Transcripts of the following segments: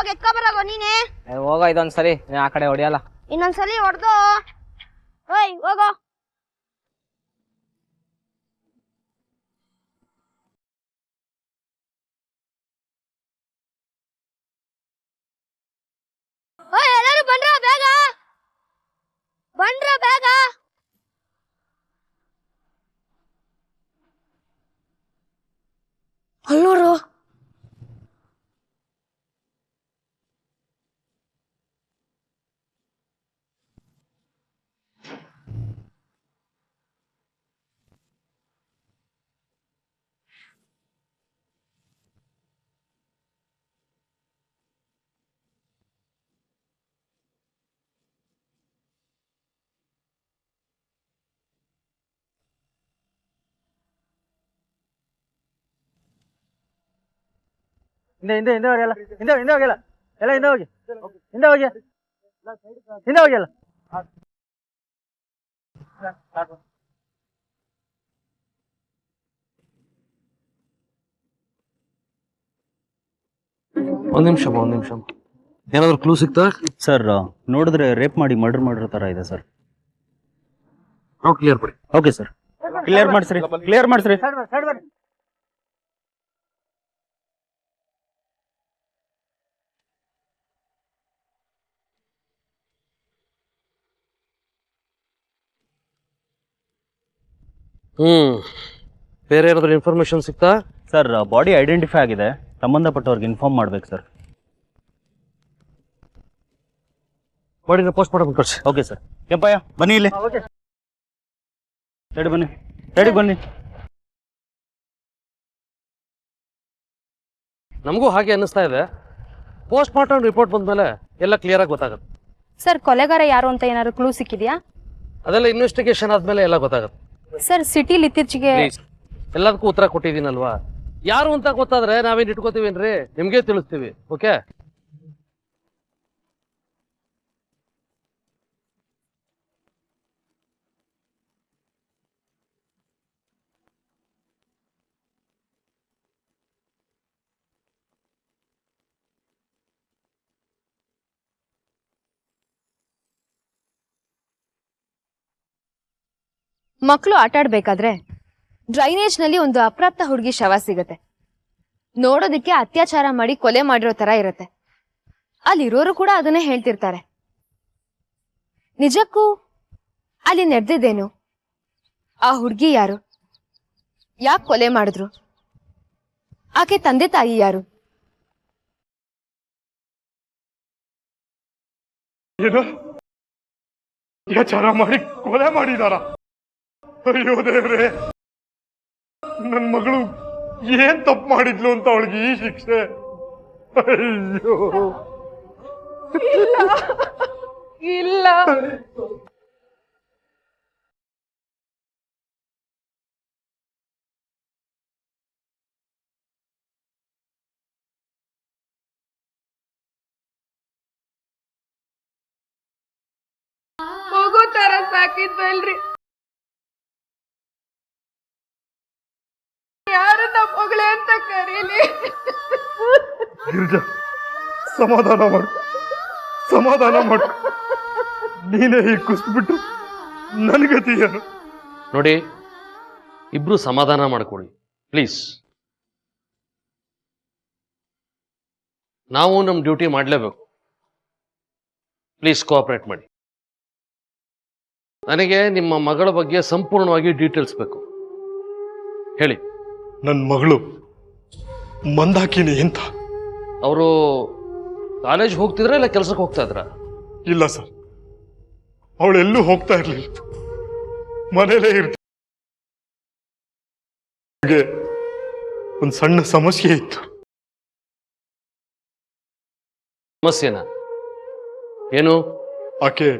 ಹೋಗಿ ಎತ್ಕೊ ಬರಾಗೋ ನೀನೆ. ಹೋಗೋ ಇದೊಂದ್ಸರಿ ಆ ಕಡೆ ಹೊಡಿಯಲ್ಲ. ಇನ್ನೊಂದ್ಸಲಿ ಹೊಡೆದು ಓಯ್ ಹೋಗೋ. ಓಯ್ ಎಲ್ಲರೂ ಬಂದ್ರ ಬೇಗ ಬಂದ್ರ ಬೇಗ. ಅಲ್ಲೋರು ಹಿಂದೆ ಹೋಗಿ ಎಲ್ಲ ಹಿಂದೆ ಹೋಗಿ ಎಲ್ಲ. ಒಂದ್ ನಿಮಿಷ ಏನಾದ್ರು ಕ್ಲೂ ಸಿಗ್ತಾ? ಸರ್ ನೋಡಿದ್ರೆ ರೇಪ್ ಮಾಡಿ ಮರ್ಡರ್ ಮಾಡಿರೋ ತರ ಇದೆ ಸರ್. ನಾವು ಕ್ಲಿಯರ್ ಬಿಡಿ. ಓಕೆ ಸರ್, ಕ್ಲಿಯರ್ ಮಾಡಿಸ್ರಿ. ಬೇರೆ ಏನಾದ್ರು ಇನ್ಫಾರ್ಮೇಶನ್ ಸಿಗ್ತಾ? ಸರ್ ಬಾಡಿ ಐಡೆಂಟಿಫೈ ಆಗಿದೆ, ಸಂಬಂಧಪಟ್ಟವ್ರಿಗೆ ಇನ್ಫಾರ್ಮ್ ಮಾಡ್ಬೇಕು ಸರ್. ಬಾಡಿನ ಪೋಸ್ಟ್ ಮಾಡಬೇಕು ಕಳ್ಸಿ. Okay sir. ಕೆಂಪಯ್ಯ ಬನ್ನಿ ಇಲ್ಲಿ. ರೆಡಿ ಬನ್ನಿ. ನಮಗೂ ಹಾಗೆ ಅನ್ನಿಸ್ತಾ ಇದೆ. ಪೋಸ್ಟ್ ಮಾರ್ಟಮ್ ರಿಪೋರ್ಟ್ ಬಂದ್ಮೇಲೆ ಎಲ್ಲ ಕ್ಲಿಯರ್ ಆಗಿ ಗೊತ್ತಾಗುತ್ತೆ. ಸರ್ ಕೊಲೆಗಾರ ಯಾರು ಅಂತ ಏನಾದ್ರು ಕ್ಲೂ ಸಿಕ್ಕಿದ್ಯಾ? ಅದೆಲ್ಲ ಇನ್ವೆಸ್ಟಿಗೇಷನ್ ಆದ್ಮೇಲೆ ಎಲ್ಲ ಗೊತ್ತಾಗುತ್ತೆ. ಸರ್ ಸಿಟಿಲಿ ಇತ್ತೀಚೆಗೆ ಎಲ್ಲದಕ್ಕೂ ಉತ್ತರ ಕೊಟ್ಟಿದ್ದೀನಲ್ವಾ? ಯಾರು ಅಂತ ಗೊತ್ತಾದ್ರೆ ನಾವೇನ್ ಇಟ್ಕೋತೀವೇನ್ರಿ, ನಿಮ್ಗೆ ತಿಳಿಸ್ತೀವಿ. ಓಕೆ? ಮಕ್ಕಳು ಆಟ ಆಡ್ಬೇಕಾದ್ರೆ ಡ್ರೈನೇಜ್ ನಲ್ಲಿ ಒಂದು ಅಪ್ರಾಪ್ತ ಹುಡುಗಿ ಶವ ಸಿಗತ್ತೆ. ನೋಡೋದಿಕ್ಕೆ ಅತ್ಯಾಚಾರ ಮಾಡಿ ಕೊಲೆ ಮಾಡಿರೋ ತರ ಇರತ್ತೆ. ಅಲ್ಲಿರೋರು ಕೂಡ ಅದನ್ನೇ ಹೇಳ್ತಿರ್ತಾರೆ. ನಿಜಕ್ಕೂ ಅಲ್ಲಿ ನಡೆದಿದ್ದೇನು? ಆ ಹುಡುಗಿ ಯಾರು? ಯಾಕೆ ಕೊಲೆ ಮಾಡಿದ್ರು? ಆಕೆ ತಂದೆ ತಾಯಿ ಯಾರು? ಅತ್ಯಾಚಾರ ಮಾಡಿ ಕೊಲೆ ಮಾಡಿದಾರ? ಅಯ್ಯೋ ದೇವ್ರೆ, ನನ್ನ ಮಗಳು ಏನ್ ತಪ್ಪು ಮಾಡಿದ್ಲು ಅಂತ ಅವಳಿಗೆ ಈ ಶಿಕ್ಷೆ? ಅಯ್ಯೋ ಇಲ್ಲ. ಮಗು ತರ ಸಾಕಿದ್ವಲ್ರಿ, ಯಾರು ನಮ್ಮ ಮಗಳೇ ಅಂತ ಕರೀಲಿ. ಗಿರಿಜಾ, ಸಮಾಧಾನ ಮಾಡು. ನೀನೇ ಹೀಗೆ ಕುಸ್ಬಿಟ್ಟು ನನ್ಗತಿ ಏನು? ನೋಡಿ, ಇಬ್ರು ಸಮಾಧಾನ ಮಾಡ್ಕೊಳ್ಳಿ ಪ್ಲೀಸ್. ನಾವು ನಮ್ಮ ಡ್ಯೂಟಿ ಮಾಡಲೇಬೇಕು. ಪ್ಲೀಸ್ ಕೋಆಪರೇಟ್ ಮಾಡಿ. ನನಗೆ ನಿಮ್ಮ ಮಗಳ ಬಗ್ಗೆ ಸಂಪೂರ್ಣವಾಗಿ ಡೀಟೇಲ್ಸ್ ಬೇಕು. ಹೇಳಿ. ನನ್ನ ಮಗಳು ಮಂದಾಕಿನಿ ಅಂತ. ಅವರು ಕಾಲೇಜ್ ಹೋಗ್ತಿದ್ರ ಇಲ್ಲ ಕೆಲಸಕ್ಕೆ ಹೋಗ್ತಾ ಇದ್ರ? ಇಲ್ಲ ಸರ್, ಅವಳೆಲ್ಲೂ ಹೋಗ್ತಾ ಇರ್ಲಿಲ್ಲ, ಮನೇಲೇ ಇರ್ತ. ಒಂದು ಸಣ್ಣ ಸಮಸ್ಯೆ ಇತ್ತು. ಸಮಸ್ಯೆನಾ? ಏನು? ಆಕೆ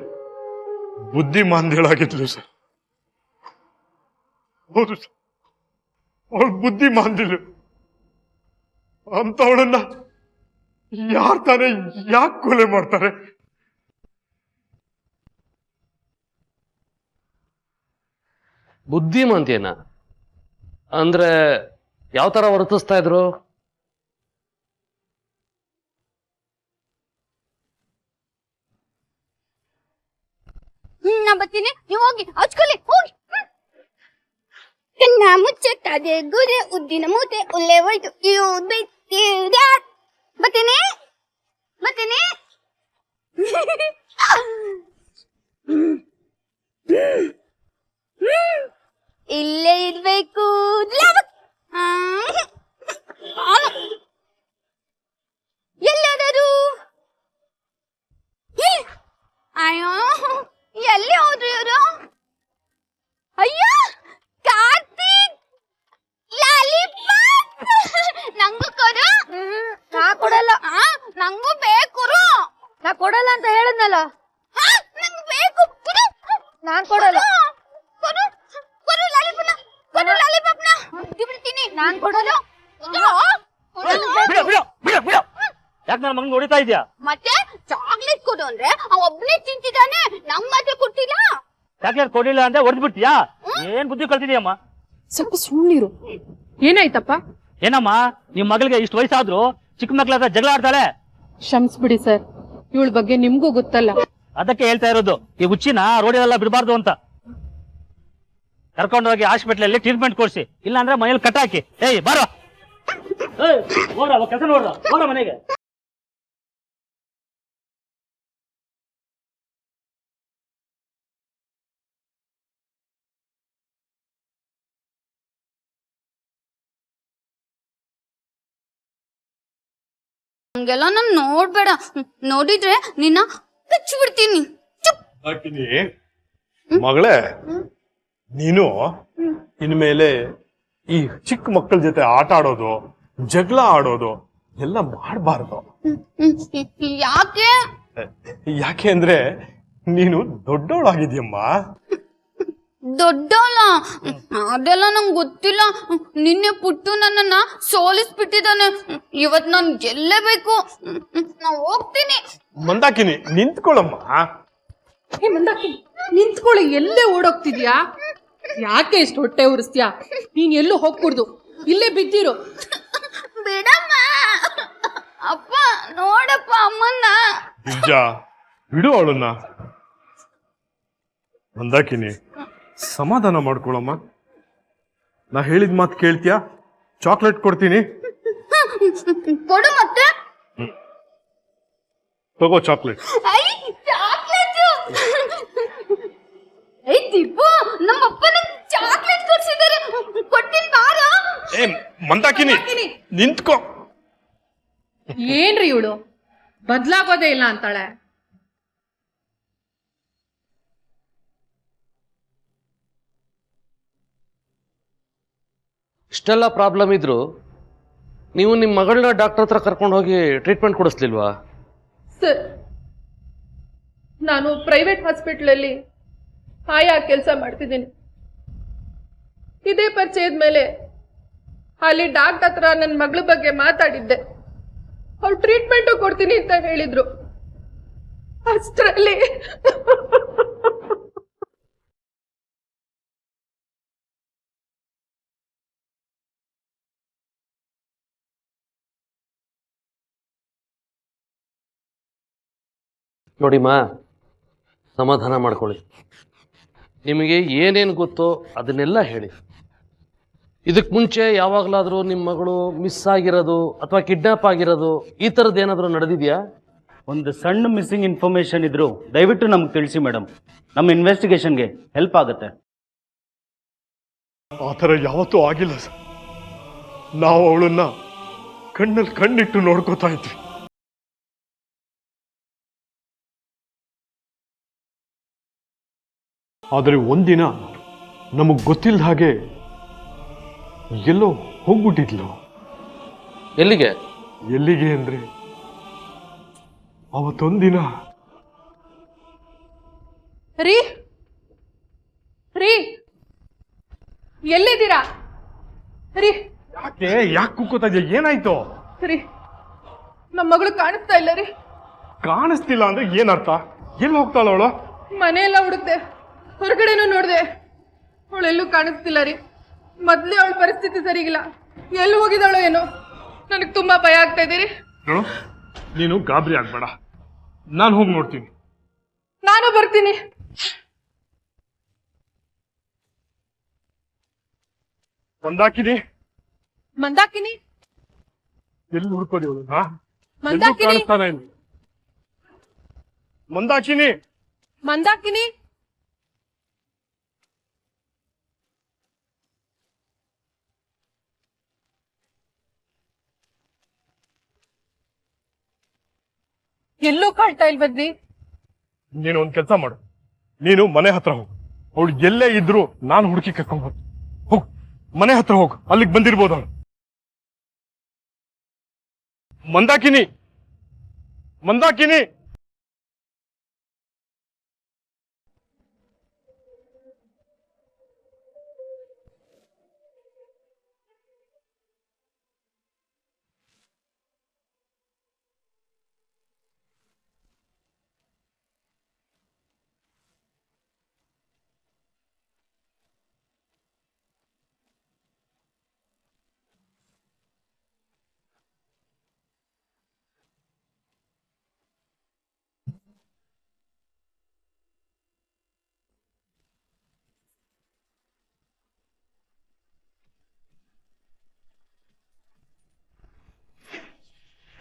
ಬುದ್ಧಿಮಾಂದ್ಯಳಾಗಿದ್ಲು ಸರ್. ಹೌದು ಸರ್, ಅವಳು ಬುದ್ಧಿಮಾಂದ್ಯಳು. ಅಂತವಳನ್ನ ಯಾರು ತಾನೇ ಯಾಕೆ ಕೊಲೆ ಮಾಡ್ತಾರೆ? ಬುದ್ಧಿಮಾಂದ್ಯನಾ ಅಂದ್ರೆ ಯಾವ ತರ ವರ್ತಿಸ್ತಾ ಇದ್ರು? ನಾ ಬರ್ತೀನಿ, ನೀವು ಹೋಗಿ ಹಚ್ಕೊಳ್ಳಿ, ಹೋಗಿ. ಕಣ್ಣ ಮುಚ್ಚಕ್ಕಾದೆ ಗುರೆ ಉದ್ದಿನ ಮೂತೆ ಉಲ್ಲೆ ಹೋಯ್ತು ಬರ್ತೀನಿ ಬರ್ತೀನಿ. ಇಲ್ಲೇ ಇರ್ಬೇಕು. ಎಲ್ಲಾದರೂ ಅಯ್ಯೋ ಎಲ್ಲಿ ಹೋದ್ರು ಇವರು? ಅಯ್ಯೋ ಕಾರ್ತಿಕ್, ಲಾಲಿಪಾಪ್ ನಂಗೂ ಕೊಡು. ನಾ ಕೊಡಲ್ಲ. ನಂಗೂ ಬೇಕು. ನಾ ಕೊಡಲ್ಲ ಅಂತ ಹೇಳಿದ್ನಲ್ಲ. ನಂಗೆ ಬೇಕು. ಕೊಡು. ನಾನ್ ಕೊಡಲ್ಲ. ಕೊಡು ಕೊಡು ಲಾಲಿಪಾಪ್ನ, ಕೊಡು ಲಾಲಿಪಾಪ್ನ. ಬಿಡ್ತೀನಿ. ನಾನ್ ಕೊಡಲ್ಲ. ಬಿಡು ಬಿಡು ಬಿಡು ಬಿಡು. ಯಾಕೆ ನನ್ನ ಮಗನ್ ಹೊಡಿತಾ ಇದ್ಯಾ? ಮತ್ತೆ ಚಾಕ್ಲೇಟ್ ಕೊಡು ಅಂದ್ರೆ ಒಬ್ಬನೇ ತಿಂತಿದ್ದಾನೆ, ನಂಗ್ ಮಾತ್ರ ಕೊಟ್ಟಿಲ್ಲ. ಚಾಕ್ಲೇಟ್ ಕೊಡ್ಲಿಲ್ಲ ಅಂದ್ರೆ ಹೊಡೆದ್ ಬಿಡ್ತೀಯಾ? ಏನ್ ಬುದ್ಧಿ ಕಲ್ತಿದ್ಯಮ್ಮ? ಸ್ವಲ್ಪ ಸುಳ್ಳಿರು. ಏನಾಯ್ತಪ್ಪ? ಏನಮ್ಮ ನಿಮ್ ಮಗಳಿಗೆ ಇಷ್ಟು ವಯಸ್ಸಾದ್ರು ಚಿಕ್ಕ ಮಕ್ಳ ಹತ್ರ ಜಗಳ ಆಡ್ತಾಳೆ. ಕ್ಷಮಿಸ್ಬಿಡಿ ಸರ್, ಇವಳ ಬಗ್ಗೆ ನಿಮ್ಗೂ ಗೊತ್ತಲ್ಲ. ಅದಕ್ಕೆ ಹೇಳ್ತಾ ಇರೋದು, ಈ ಹುಚ್ಚಿನ ರೋಡಿನೆಲ್ಲ ಬಿಡಬಾರ್ದು ಅಂತ. ಕರ್ಕೊಂಡೋಗಿ ಹಾಸ್ಪಿಟ್ಲಲ್ಲಿ ಟ್ರೀಟ್ಮೆಂಟ್ ಕೊಡ್ಸಿ, ಇಲ್ಲ ಅಂದ್ರೆ ಮನೇಲಿ ಕಟ್ಟಾಕಿ. ಏಯ್ ಬಾರೋ, ಕೆಲಸ ನೋಡ್ರ, ಹೋರ ಮನೆಗೆ. ಹಂಗೆಲ್ಲ ನಾನು ನೋಡ್ಬೇಡ, ನೋಡಿದ್ರೆ ನಿನ್ನ ಕಚ್ಚಿ ಬಿಡ್ತೀನಿ. ಹಾಕಿನಿ ಮಗಳೇ, ನೀನು ಇನ್ಮೇಲೆ ಈ ಚಿಕ್ಕ ಮಕ್ಕಳ ಜೊತೆ ಆಟ ಆಡೋದು, ಜಗಳ ಆಡೋದು ಎಲ್ಲ ಮಾಡಬಾರ್ದು. ಯಾಕೆ? ಯಾಕೆ ಅಂದ್ರೆ ನೀನು ದೊಡ್ಡವಳಾಗಿದ್ಯಮ್ಮ. ದೊಡ್ಡವಳ ಅದೆಲ್ಲ ನಂಗೆ ಗೊತ್ತಿಲ್ಲ. ನಿನ್ನೆ ಪುಟ್ಟು ನನ್ನನ್ನ ಸೋಲಿಸ್ಬಿಟ್ಟಿದ್ದಾನೆ. ಇವತ್ ನಾನು ಗೆಲ್ಲೇಬೇಕು. ನಾ ಹೋಗ್ತೀನಿ. ಮಂದಾಕಿನಿ ನಿಂತ್ಕೊಳ್ಳಮ್ಮ. ಹೇ ಮಂದಾಕಿ, ನಿಂತ್ಕೊಳ್ಳಿ, ಎಲ್ಲೇ ಓಡೋಗ್ತಿದ್ಯಾ? ಯಾಕೆ ಇಷ್ಟು ಹೊಟ್ಟೆ ಉರಿಸ್ತೀಯಾ? ನೀನ್ ಎಲ್ಲೂ ಹೋಗ್ಕೂಡ್ದು, ಇಲ್ಲೇ ಬಿದ್ದಿರು. ಬಿಡಮ್ಮ. ಅಪ್ಪ ನೋಡಪ್ಪ ಅಮ್ಮನ್ನ. ನಿಜ ಬಿಡು ಅವಳನ್ನ. ಮಂದಾಕಿನಿ ಸಮಾಧಾನ ಮಾಡ್ಕೊಳಮ್ಮ. ನಾ ಹೇಳಿದ ಮಾತು ಕೇಳ್ತೀಯಾ? ಚಾಕ್ಲೇಟ್ ಕೊಡ್ತೀನಿ, ಕೊಡು. ಮತ್ತೆ ತಗೋ ಚಾಕ್ಲೇಟ್. ತಿಪ್ಪು, ನಮ್ಮ ಅಪ್ಪನ ಚಾಕ್ಲೇಟ್ ಕೊಡ್ಸಿದ್ದಾರೆ, ಕೊಡ್ತೀನಿ ಬಾರೋ. ಏ ಮಂದಾಕಿನಿ ನಿಂತ್ಕೋ. ಏನ್ರಿ ಇವಳು ಬದ್ಲಾಗೋದೇ ಇಲ್ಲ ಅಂತಾಳೆ. ಇಷ್ಟೆಲ್ಲ ಪ್ರಾಬ್ಲಮ್ ಇದ್ರು ನೀವು ನಿಮ್ಮ ಮಗಳನ್ನ ಡಾಕ್ಟರ್ ಹತ್ರ ಕರ್ಕೊಂಡು ಹೋಗಿ ಟ್ರೀಟ್ಮೆಂಟ್ ಕೊಡಿಸ್ಲಿಲ್ವಾ? ಸರ್, ನಾನು ಪ್ರೈವೇಟ್ ಹಾಸ್ಪಿಟ್ಲಲ್ಲಿ ಆಯಾ ಕೆಲಸ ಮಾಡ್ತಿದ್ದೀನಿ. ಇದೇ ಪರಿಚಯದ ಮೇಲೆ ಅಲ್ಲಿ ಡಾಕ್ಟರ್ ಹತ್ರ ನನ್ನ ಮಗಳ ಬಗ್ಗೆ ಮಾತಾಡಿದ್ದೆ. ಅವ್ರು ಟ್ರೀಟ್ಮೆಂಟು ಕೊಡ್ತೀನಿ ಅಂತ ಹೇಳಿದ್ರು. ಅಷ್ಟರಲ್ಲಿ ನೋಡಿಮ್ಮ, ಸಮಾಧಾನ ಮಾಡ್ಕೊಳ್ಳಿ. ನಿಮಗೆ ಏನೇನು ಗೊತ್ತೋ ಅದನ್ನೆಲ್ಲ ಹೇಳಿ. ಇದಕ್ಕೆ ಮುಂಚೆ ಯಾವಾಗಲಾದರೂ ನಿಮ್ಮ ಮಗಳು ಮಿಸ್ ಆಗಿರೋದು ಅಥವಾ ಕಿಡ್ನಾಪ್ ಆಗಿರೋದು ಈ ಥರದ್ದು ಏನಾದರೂ ನಡೆದಿದೆಯಾ? ಒಂದು ಸಣ್ಣ ಮಿಸ್ಸಿಂಗ್ ಇನ್ಫಾರ್ಮೇಶನ್ ಇದ್ರು ದಯವಿಟ್ಟು ನಮ್ಗೆ ತಿಳಿಸಿ ಮೇಡಮ್, ನಮ್ಮ ಇನ್ವೆಸ್ಟಿಗೇಷನ್ಗೆ ಹೆಲ್ಪ್ ಆಗುತ್ತೆ. ಆ ಥರ ಯಾವತ್ತೂ ಆಗಿಲ್ಲ ಸರ್. ನಾವು ಅವಳನ್ನ ಕಣ್ಣಲ್ಲಿ ಕಣ್ಣಿಟ್ಟು ನೋಡ್ಕೋತಾ ಇದ್ವಿ. ಆದರೆ ಒಂದಿನ ನಮಗ್ ಗೊತ್ತಿಲ್ಲದ ಹಾಗೆ ಎಲ್ಲೋ ಹೋಗ್ಬಿಟ್ಟಿದ್ಲು. ಎಲ್ಲಿಗೆ? ಎಲ್ಲಿಗೆ ಅಂದ್ರೆ ಅವತ್ತೊಂದಿನ ರೀ ರೀ ಎಲ್ಲಿದ್ದೀರಾ ರೀ? ಯಾಕೆ ಕುಕ್ಕೋತಾ ಇದೆಯಾ? ಏನಾಯ್ತು? ರೀ, ನಮ್ಮ ಮಗಳು ಕಾಣಿಸ್ತಾ ಇಲ್ಲ ರೀ. ಕಾಣಿಸ್ತಿಲ್ಲ ಅಂದ್ರೆ ಏನರ್ಥ? ಎಲ್ಲಿ ಹೋಗ್ತಾಳ ಅವಳು? ಮನೆಯೆಲ್ಲ ಹುಡುಕ್ದೆ, ಹೊರಗಡೆನೂ ನೋಡಿದೆ, ಅವಳೆಲ್ಲೂ ಕಾಣಿಸ್ತಿಲ್ಲ ರೀ. ಮೊದಲೇ ಅವಳ ಪರಿಸ್ಥಿತಿ ಸರಿಗಿಲ್ಲ, ಎಲ್ಲಿ ಹೋಗಿದ್ದಾಳೋ ಏನೋ. ನನಗೆ ತುಂಬಾ ಭಯ ಆಗ್ತಾ ಇದೆ ರೀ. ನೋಡು, ನೀನು ಗಾಬರಿ ಆಗ್ಬೇಡ, ನಾನು ಹೋಗಿ ನೋಡ್ತೀನಿ. ನಾನು ಬರ್ತೀನಿ. ಮಂದಾಕಿನಿ ಮಂದಾಕಿನಿ ಎಲ್ಲಿ ಹುಡ್ಕೋದಿ ಅವಳನ್ನ ಮಂದಾಕಿನಿ ಕಾಣಿಸ್ತಾನೆ ಇಲ್ಲ. ಮಂದಾಕಿನಿ ಮಂದಾಕಿನಿ ಎಲ್ಲೂ ಕಾಣ್ತಾ ಇಲ್ವದ್ರಿ. ನೀನು ಒಂದ್ ಕೆಲಸ ಮಾಡು, ನೀನು ಮನೆ ಹತ್ರ ಹೋಗು. ಅವಳು ಎಲ್ಲೇ ಇದ್ರು ನಾನು ಹುಡುಕಿ ಕರ್ಕೊಂಡು ಹೋಗ್ತೀನಿ. ಹೋಗು, ಮನೆ ಹತ್ರ ಹೋಗು, ಅಲ್ಲಿಗೆ ಬಂದಿರ್ಬೋದು ಅವಳು. ಮಂದಾಕಿನಿ ಮಂದಾಕಿನಿ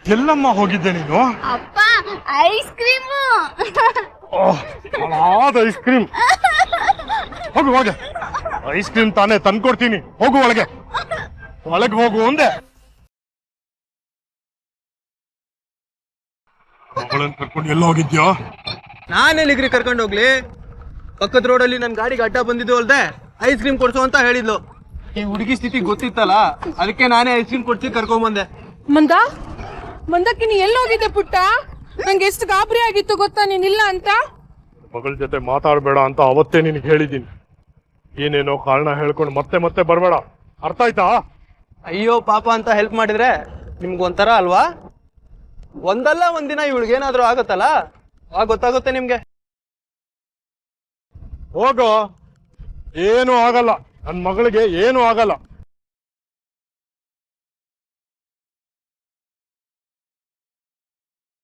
ಎಲ್ಲಮ್ಮ ಹೋಗಿದ್ದೆ ನೀನು? ಅಪ್ಪ ಐಸ್ ಕ್ರೀಮು. Ice cream. ಹೋಗು ಹೋಗೆ, ಐಸ್ ಕ್ರೀಮ್ ತಾನೇ ತಂದ್ಕೊಡ್ತೀನಿ. ಹೋಗು ಒಳಗೆ, ಒಳಗೆ ಹೋಗು ಒಂದೇ. ಮಗಳನ್ನ ಕರ್ಕೊಂಡು ಎಲ್ಲ ಹೋಗಿದ್ಯಾ? ನಾನೆಲ್ಲಿಗ್ರಿ ಕರ್ಕೊಂಡು ಹೋಗ್ಲಿ? ಪಕ್ಕದ ರೋಡಲ್ಲಿ ನನ್ನ ಗಾಡಿಗೆ ಅಡ್ಡ ಬಂದಿದ್ದು ಅಲ್ದೆ ಐಸ್ ಕ್ರೀಮ್ ಕೊಡ್ಸು ಅಂತ ಹೇಳಿದ್ಲು. ಈ ಹುಡುಗಿ ಸ್ಥಿತಿ ಗೊತ್ತಿತ್ತಲ್ಲ, ಅದಕ್ಕೆ ನಾನೇ ಐಸ್ ಕ್ರೀಮ್ ಕೊಡ್ಸಿ ಕರ್ಕೊಂಡ್ ಬಂದೆ. ಮಂದಾಕಿನಿ ಎಲ್ಲೋಗಿದೆ ಪುಟ್ಟ? ನಂಗೆ ಎಷ್ಟು ಗಾಬರಿ ಆಗಿತ್ತು ಗೊತ್ತಾ ನೀನಿಲ್ಲ ಅಂತ. ಮಗಳ ಜೊತೆ ಮಾತಾಡಬೇಡ ಅಂತ ಅವತ್ತೇ ನಿನಗೆ ಹೇಳಿದ್ದೀನಿ. ಏನೇನೋ ಕಾರಣ ಹೇಳ್ಕೊಂಡು ಮತ್ತೆ ಮತ್ತೆ ಬರಬೇಡ, ಅರ್ಥ ಆಯ್ತಾ? ಅಯ್ಯೋ ಪಾಪ ಅಂತ ಹೆಲ್ಪ್ ಮಾಡಿದ್ರೆ ನಿಮ್ಗೊಂಥರ ಅಲ್ವಾ? ಒಂದಲ್ಲ ಒಂದಿನ ಇವಳಿಗೇನಾದ್ರೂ ಆಗತ್ತಲ್ಲ, ಆಗ ಗೊತ್ತಾಗುತ್ತೆ ನಿಮ್ಗೆ. ಹೋಗೋ, ಏನು ಆಗಲ್ಲ, ನನ್ನ ಮಗಳಿಗೆ ಏನು ಆಗಲ್ಲ.